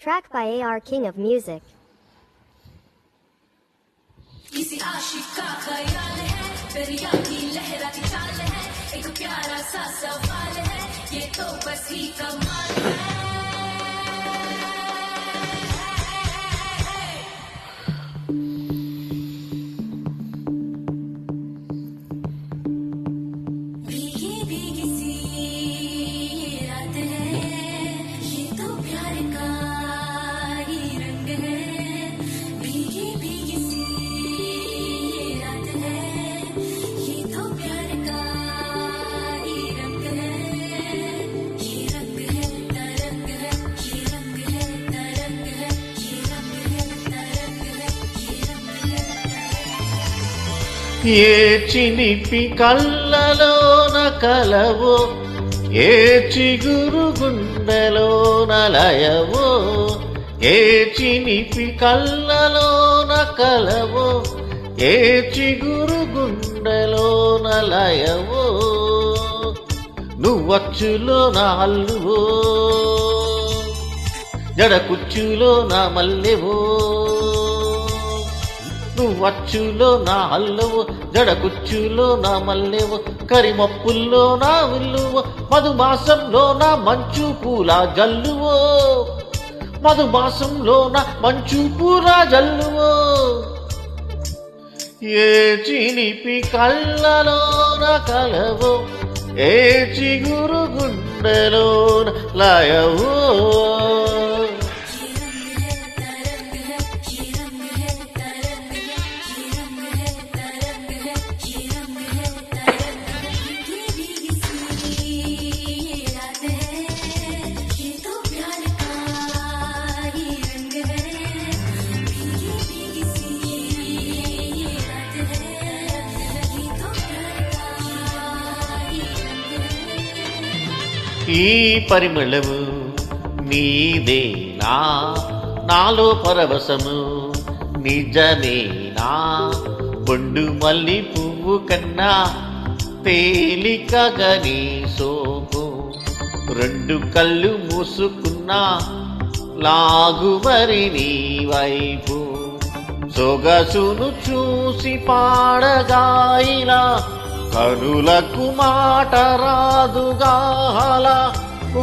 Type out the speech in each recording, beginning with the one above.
Track by AR King of Music. किसी आशिक का ख्याल है, दरिया की लहराती चाल है, एक प्यारा सा सवाल है, ये तो बस ही कमाल है। भीगी भीगी सी ये रात है, ये तो प्यार का ही रंग है। भीगी भीगी सी ये रात है, ये तो प्यार का ही रंग है। ये रंग है तरंग है, ये रंग है तरंग है, ये रंग है तरंग है, ये रंग है तरंग है। ఏ చిలిపి కళ్ళలోన కలవో, ఏ చిగురు గుండెలోన లయవో, ఏ చిలిపి కళ్ళలోన కలవో, ఏ చిగురు గుండెలోన లయవో, నువ్వచ్చులో నా అల్లువో, జడ కుచ్చులో నా మల్లెవో, నువ్వచ్చులో నా అల్లువు, జడ కుచ్చులో నా మల్లెవు, కరిమప్పుల్లో నా విల్లువు, మధుమాసంలో నా మంచు పూల జల్లువో, మధుమాసంలో నా మంచు పూల జల్లువో. ఏ చిలిపి కళ్ళలోన కలవో, ఏ చిగురు గుండెలోన లయవో. ఈ పరిమళము నీదేనా, నాలో పరవశము నిజమేనా, బొండు మల్లి పువ్వు కన్నా తేలికగా నీ సోకు, రెండు కళ్ళు మూసుకున్నా లాగుమరి నీ వైపు, సొగసును చూసి పాడగాయిలా కనులకు మాట రాదుగాల,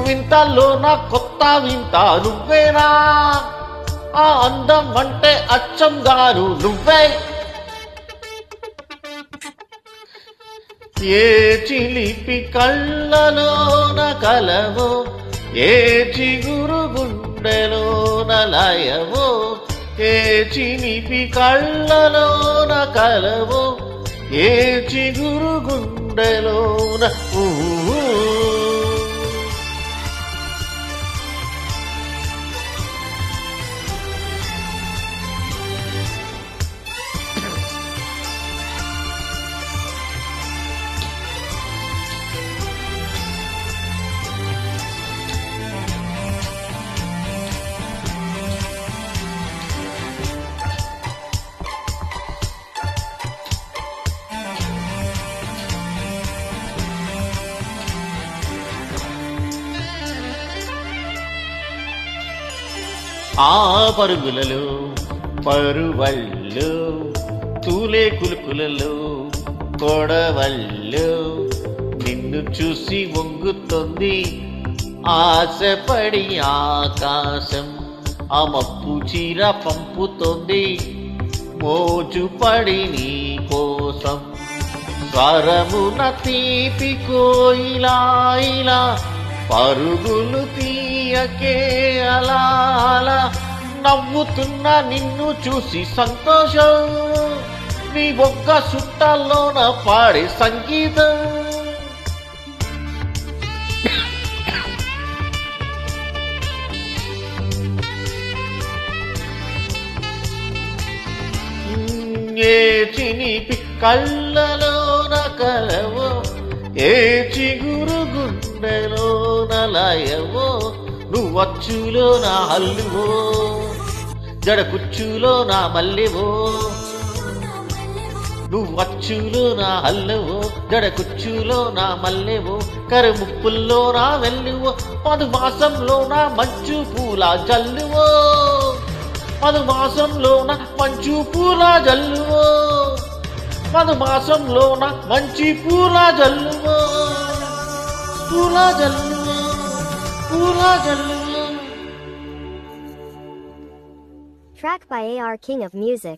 వింతలో నా కొత్త వింత నువ్వేనా, ఆ అందం అంటే అచ్చం గారు నువ్వే. ఏ చిలిపి కళ్ళలోన కలవో, ఏ చిగురు గుండెలోన లయవో, ఏ చిలిపి కళ్ళలోన కలవో, ఏ చిగురు గుండెలోన ఆ పరుగులలో పరువళ్ళు, తూలే కులుకులలో కొడవళ్ళు, నిన్ను చూసి వంగుతోంది ఆశపడి ఆకాశం, ఆ మప్పు చీర పంపుతోంది మోజుపడి నీ కోసం, స్వరమున తీపి కోయిలా ఇలా పరుగులు తీయకే అలా అలా, నవ్వుతున్న నిన్ను చూసి సంతోషం, నీ బొగ్గ సుట్టల్లోన పాడే సంగీతం. ఏ చిలిపి కళ్ళలోన కలవో, ఏ చిగురు గుండెలోన లయవో, నువ్వచ్చులో నా అల్లువో, జడ కుచ్చులో నా మల్లెవో, నువ్వు అచ్చులో నా అల్లవో జడ కుచ్చులో నా మల్లెవో కరుముప్పుల్లో నా వెల్లువో మధుమాసంలో నా మంచు పూల జల్లువో మధుమాసంలో నా మంచు పూల జల్లువో మధుమాసంలో నా మంచి పూల జల్లువో పూల జల్లువో పూల జల్లువో. Track by AR King of Music.